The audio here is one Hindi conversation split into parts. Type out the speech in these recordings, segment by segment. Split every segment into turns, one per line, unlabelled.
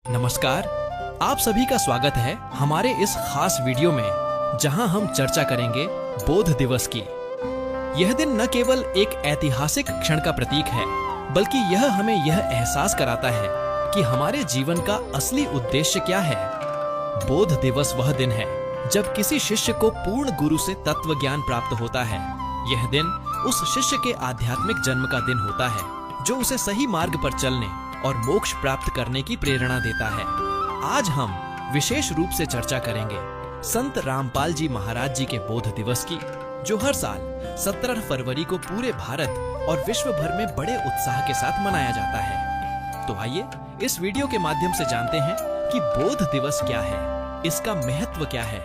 नमस्कार, आप सभी का स्वागत है हमारे इस खास वीडियो में जहां हम चर्चा करेंगे बोध दिवस की। यह दिन न केवल एक ऐतिहासिक क्षण का प्रतीक है, बल्कि यह हमें यह एहसास कराता है कि हमारे जीवन का असली उद्देश्य क्या है। बोध दिवस वह दिन है जब किसी शिष्य को पूर्ण गुरु से तत्व ज्ञान प्राप्त होता है। यह दिन उस शिष्य के आध्यात्मिक जन्म का दिन होता है, जो उसे सही मार्ग पर चलने और मोक्ष प्राप्त करने की प्रेरणा देता है। आज हम विशेष रूप से चर्चा करेंगे संत रामपाल जी महाराज जी के बोध दिवस की, जो हर साल 17 फरवरी को पूरे भारत और विश्व भर में बड़े उत्साह के साथ मनाया जाता है। तो आइए इस वीडियो के माध्यम से जानते हैं कि बोध दिवस क्या है, इसका महत्व क्या है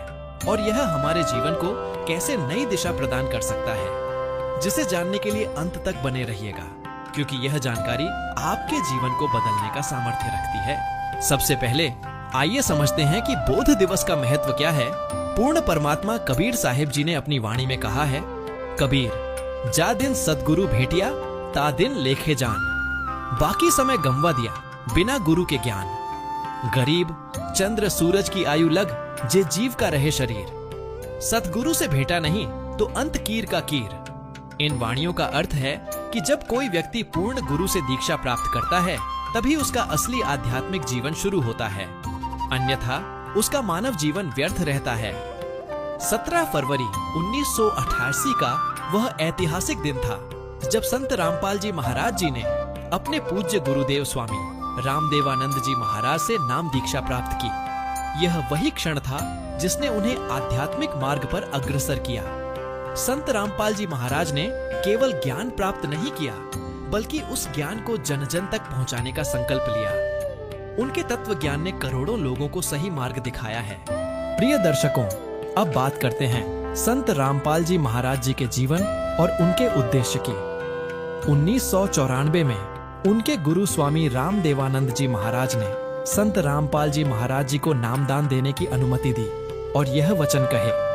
और यह हमारे जीवन को कैसे नई दिशा प्रदान कर सकता है। जिसे जानने के लिए अंत तक बने रहिएगा, क्योंकि यह जानकारी आपके जीवन को बदलने का सामर्थ्य रखती है। सबसे पहले आइए समझते हैं कि बोध दिवस का महत्व क्या है। पूर्ण परमात्मा कबीर साहिब जी ने अपनी वाणी में कहा है, कबीर जा दिन सदगुरु भेटिया ता दिन लेखे जान, बाकी समय गंवा दिया बिना गुरु के ज्ञान। गरीब चंद्र सूरज की आयु लग जे जीव का रहे शरीर, सतगुरु से भेटा नहीं तो अंत कीर का कीर। इन वाणियों का अर्थ है कि जब कोई व्यक्ति पूर्ण गुरु से दीक्षा प्राप्त करता है, तभी उसका असली आध्यात्मिक जीवन शुरू होता है, अन्यथा उसका मानव जीवन व्यर्थ रहता है। 17 फरवरी 1988 का वह ऐतिहासिक दिन था जब संत रामपाल जी महाराज जी ने अपने पूज्य गुरुदेव स्वामी रामदेवानंद जी महाराज से नाम दीक्षा प्राप्त की। यह वही क्षण था जिसने उन्हें आध्यात्मिक मार्ग पर अग्रसर किया। संत रामपाल जी महाराज ने केवल ज्ञान प्राप्त नहीं किया, बल्कि उस ज्ञान को जन जन तक पहुंचाने का संकल्प लिया। उनके तत्व ज्ञान ने करोड़ों लोगों को सही मार्ग दिखाया है। प्रिय दर्शकों, अब बात करते हैं संत रामपाल जी महाराज जी के जीवन और उनके उद्देश्य की। 1994 में उनके गुरु स्वामी रामदेवानंद जी महाराज ने संत रामपाल जी महाराज जी को नामदान देने की अनुमति दी और यह वचन कहे,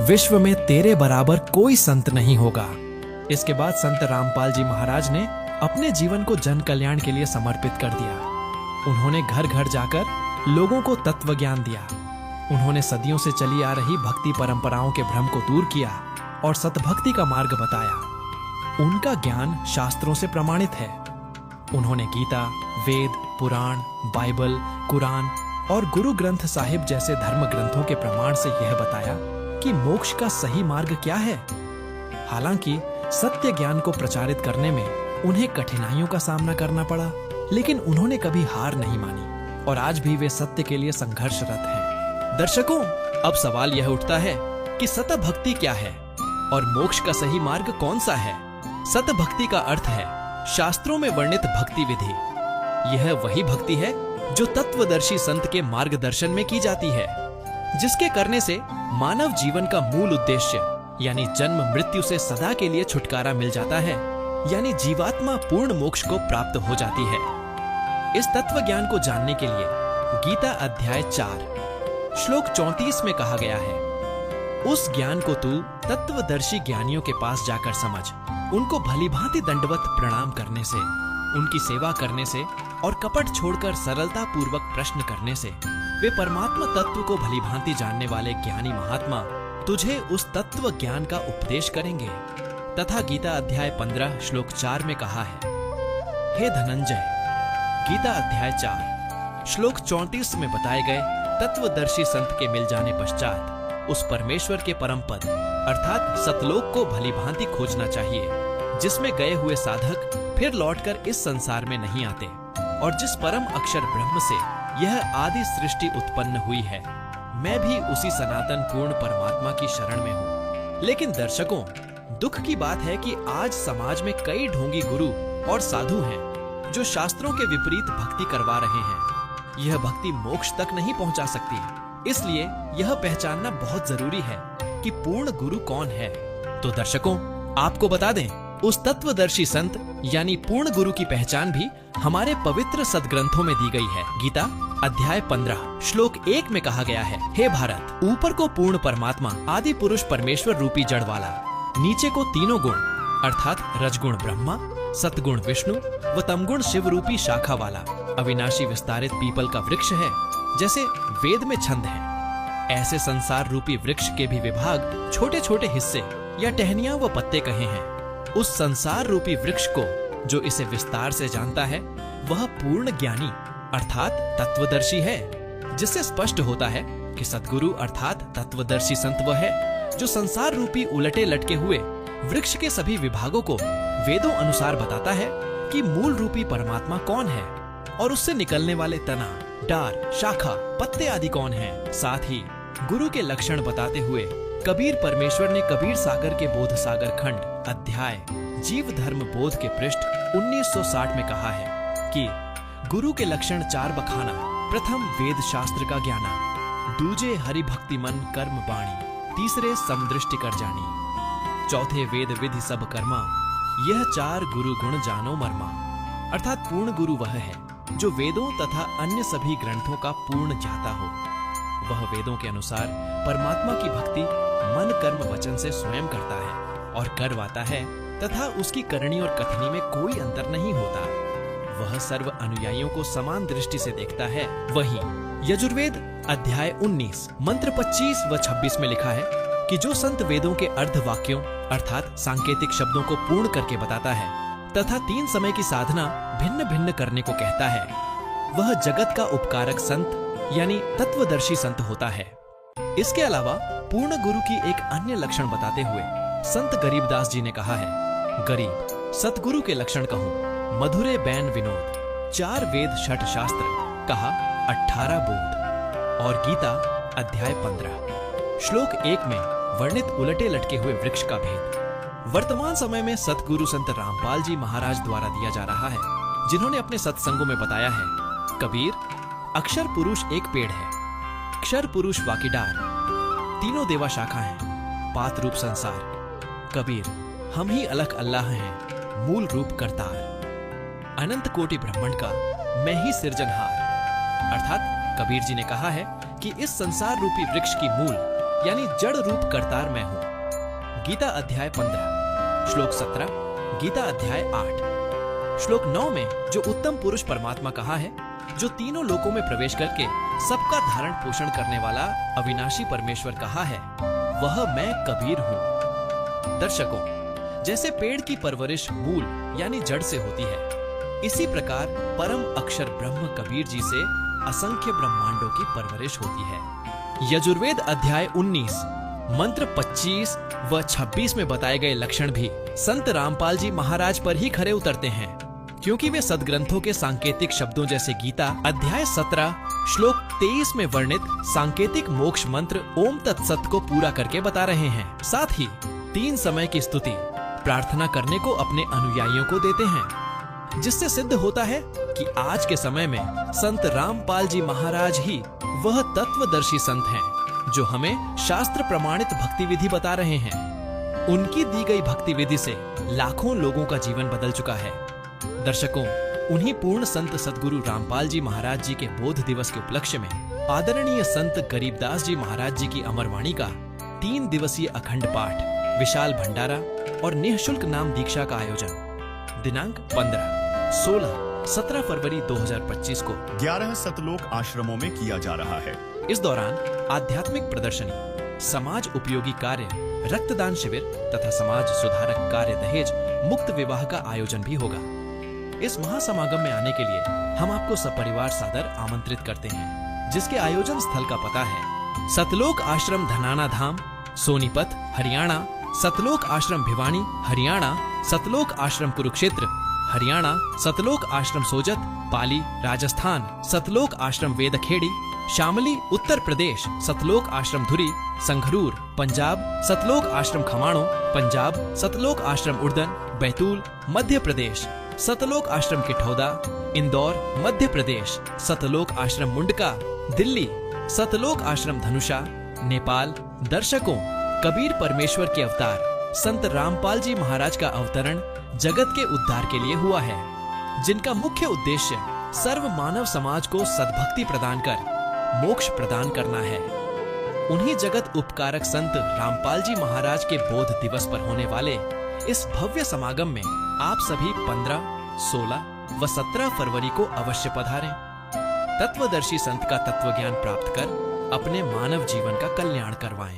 विश्व में तेरे बराबर कोई संत नहीं होगा। इसके बाद संत रामपाल जी महाराज ने अपने जीवन को जन कल्याण के लिए समर्पित कर दिया। उन्होंने घर घर जाकर लोगों को तत्व ज्ञान दिया। उन्होंने सदियों से चली आ रही भक्ति परंपराओं के भ्रम को दूर किया और सतभक्ति का मार्ग बताया। उनका ज्ञान शास्त्रों से प्रमाणित है। उन्होंने गीता, वेद, पुराण, बाइबल, कुरान और गुरु ग्रंथ साहिब जैसे धर्म ग्रंथों के प्रमाण से यह बताया कि मोक्ष का सही मार्ग क्या है। हालांकि सत्य ज्ञान को प्रचारित करने में उन्हें कठिनाइयों का सामना करना पड़ा, लेकिन उन्होंने कभी हार नहीं मानी और आज भी वे सत्य के लिए संघर्षरत हैं। दर्शकों, अब सवाल यह उठता है कि सत भक्ति क्या है और मोक्ष का सही मार्ग कौन सा है। सत भक्ति का अर्थ है शास्त्रों में वर्णित भक्ति विधि। यह वही भक्ति है जो तत्वदर्शी संत के मार्गदर्शन में की जाती है, जिसके करने से मानव जीवन का मूल उद्देश्य यानी जन्म मृत्यु से सदा के लिए छुटकारा मिल जाता है, यानी जीवात्मा पूर्ण मोक्ष को प्राप्त हो जाती है। इस तत्व ज्ञान को जानने के लिए गीता अध्याय 4 श्लोक 34 में कहा गया है, उस ज्ञान को तू तत्वदर्शी ज्ञानियों के पास जाकर समझ। उनको भलीभांति दंडवत प्रणाम करने से, उनकी सेवा करने से और कपट छोड़कर सरलता पूर्वक प्रश्न करने से वे परमात्मा तत्व को भलीभांति जानने वाले ज्ञानी महात्मा तुझे उस तत्व ज्ञान का उपदेश करेंगे। तथा गीता अध्याय 15 श्लोक 4 में कहा है, हे धनंजय, गीता अध्याय 4 श्लोक 34 में बताए गए तत्वदर्शी संत के मिल जाने पश्चात उस परमेश्वर के परम पद अर्थात सतलोक को भलीभांति खोजना चाहिए, जिसमें गए हुए साधक फिर लौटकर इस संसार में नहीं आते और जिस परम अक्षर ब्रह्म से यह आदि सृष्टि उत्पन्न हुई है। मैं भी उसी सनातन पूर्ण परमात्मा की शरण में हूँ। लेकिन दर्शकों, दुख की बात है कि आज समाज में कई ढोंगी गुरु और साधु हैं जो शास्त्रों के विपरीत भक्ति करवा रहे हैं। यह भक्ति मोक्ष तक नहीं पहुँचा सकती, इसलिए यह पहचानना बहुत जरूरी है कि पूर्ण गुरु कौन है। तो दर्शकों, आपको बता दें, उस तत्वदर्शी संत यानी पूर्ण गुरु की पहचान भी हमारे पवित्र सदग्रंथों में दी गई है। गीता अध्याय 15 श्लोक 1 में कहा गया है, हे भारत, ऊपर को पूर्ण परमात्मा आदि पुरुष परमेश्वर रूपी जड़ वाला, नीचे को तीनों गुण अर्थात रजगुण ब्रह्मा, सतगुण विष्णु व तमगुण शिव रूपी शाखा वाला, अविनाशी विस्तारित पीपल का वृक्ष है, जैसे वेद में छंद है। ऐसे संसार रूपी वृक्ष के भी विभाग छोटे छोटे हिस्से या टहनियां व पत्ते कहे हैं। उस संसार रूपी वृक्ष को जो इसे विस्तार से जानता है वह पूर्ण ज्ञानी अर्थात तत्वदर्शी है, जिससे स्पष्ट होता है कि सद्गुरु अर्थात तत्वदर्शी संत वह है जो संसार रूपी उलटे लटके हुए वृक्ष के सभी विभागों को वेदों अनुसार बताता है कि मूल रूपी परमात्मा कौन है और उससे निकलने वाले तना, डार, शाखा, पत्ते आदि कौन हैं। साथ ही गुरु के लक्षण बताते हुए कबीर परमेश्वर ने कबीर सागर के बोध सागर खंड अध्याय जीव धर्म बोध के पृष्ठ 1960 में कहा है कि गुरु के लक्षण 4 बखाना। प्रथम वेद शास्त्र का ज्ञाना, दूजे हरि भक्ति मन कर्म बाणी, तीसरे समदृष्टि कर जानी, चौथे वेद विधि सब कर्मा, यह 4 गुरु गुण जानो मर्मा। अर्थात पूर्ण गुरु वह है जो वेदों तथा अन्य सभी ग्रंथों का पूर्ण ज्ञाता हो। वह वेदों के अनुसार परमात्मा की भक्ति मन कर्म वचन से स्वयं करता है और करवाता है तथा उसकी करनी और कथनी में कोई अंतर नहीं होता। वह सर्व अनुयायियों को समान दृष्टि से देखता है। वहीं यजुर्वेद अध्याय 19 मंत्र 25 व 26 में लिखा है कि जो संत वेदों के अर्ध वाक्यों अर्थात सांकेतिक शब्दों को पूर्ण करके बताता है तथा 3 समय की साधना भिन्न भिन्न करने को कहता है, वह जगत का उपकारक संत यानी तत्वदर्शी संत होता है। इसके अलावा पूर्ण गुरु की एक अन्य लक्षण बताते हुए संत गरीबदास जी ने कहा है, गरीब सतगुरु के लक्षण कहूँ, मधुरे बैन विनोद, 4 वेद 6 शास्त्र कहा, 18 बोध। और गीता अध्याय 15 श्लोक 1 में वर्णित उलटे लटके हुए वृक्ष का भेद वर्तमान समय में सतगुरु संत रामपाल जी महाराज द्वारा दिया जा रहा है, जिन्होंने अपने सत्संगों में बताया है, कबीर अक्षर पुरुष एक पेड़ है, अक्षर पुरुष वाकीडार, तीनों देवा शाखा हैं, पात रूप संसार, कबीर हम ही अलख अल्लाह हैं, मूल रूप करतार, अनंत कोटि ब्रह्मांड का मैं ही सिरजनहार। अर्थात कबीर जी ने कहा है कि इस संसार रूपी वृक्ष की मूल यानी जड़ रूप करतार मैं हूं। गीता अध्याय 15 श्लोक 17, गीता अध्याय 8 श्लोक 9 में जो उत्तम पुरुष परमात्मा कहा है, जो तीनों लोकों में प्रवेश करके सबका धारण पोषण करने वाला अविनाशी परमेश्वर कहा है, वह मैं कबीर हूँ। दर्शकों, जैसे पेड़ की परवरिश मूल यानी जड़ से होती है, इसी प्रकार परम अक्षर ब्रह्म कबीर जी से असंख्य ब्रह्मांडों की परवरिश होती है। यजुर्वेद अध्याय 19 मंत्र 25 व 26 में बताए गए लक्षण भी संत रामपाल जी महाराज पर ही खरे उतरते हैं, क्योंकि वे सदग्रंथों के सांकेतिक शब्दों जैसे गीता अध्याय 17 श्लोक 23 में वर्णित सांकेतिक मोक्ष मंत्र ओम तत्सत को पूरा करके बता रहे हैं। साथ ही 3 समय की स्तुति प्रार्थना करने को अपने अनुयायियों को देते हैं, जिससे सिद्ध होता है कि आज के समय में संत रामपाल जी महाराज ही वह तत्वदर्शी संत हैं जो हमें शास्त्र प्रमाणित भक्ति विधि बता रहे हैं। उनकी दी गई भक्ति विधि से लाखों लोगों का जीवन बदल चुका है। दर्शकों, उन्हीं पूर्ण संत सद्गुरु रामपाल जी महाराज जी के बोध दिवस के उपलक्ष्य में आदरणीय संत गरीबदास जी महाराज जी की अमरवाणी का 3 दिवसीय अखंड पाठ, विशाल भंडारा और निःशुल्क नाम दीक्षा का आयोजन दिनांक 15, 16, 17 फरवरी 2025 को
11 सतलोक आश्रमों में किया जा रहा है।
इस दौरान आध्यात्मिक प्रदर्शनी, समाज उपयोगी कार्य, रक्तदान शिविर तथा समाज सुधारक कार्य, दहेज मुक्त विवाह का आयोजन भी होगा। इस महासमागम में आने के लिए हम आपको सपरिवार सादर आमंत्रित करते हैं, जिसके आयोजन स्थल का पता है सतलोक आश्रम धनाना धाम, सोनीपत हरियाणा, सतलोक आश्रम भिवानी हरियाणा, सतलोक आश्रम कुरुक्षेत्र हरियाणा, सतलोक आश्रम सोजत पाली राजस्थान, सतलोक आश्रम वेदखेड़ी शामली उत्तर प्रदेश, सतलोक आश्रम धुरी संघरूर पंजाब, सतलोक आश्रम खमाणों पंजाब, सतलोक आश्रम उर्दन बैतूल मध्य प्रदेश, सतलोक आश्रम किठौदा इंदौर मध्य प्रदेश, सतलोक आश्रम मुंडका दिल्ली, सतलोक आश्रम धनुषा नेपाल। दर्शकों, कबीर परमेश्वर के अवतार संत रामपाल जी महाराज का अवतरण जगत के उद्धार के लिए हुआ है, जिनका मुख्य उद्देश्य सर्व मानव समाज को सद्भक्ति प्रदान कर मोक्ष प्रदान करना है। उन्हीं जगत उपकारक संत रामपाल जी महाराज के बोध दिवस पर होने वाले इस भव्य समागम में आप सभी 15, 16, व 17 फरवरी को अवश्य पधारें। तत्वदर्शी संत का तत्व ज्ञान प्राप्त कर अपने मानव जीवन का कल्याण करवाएं।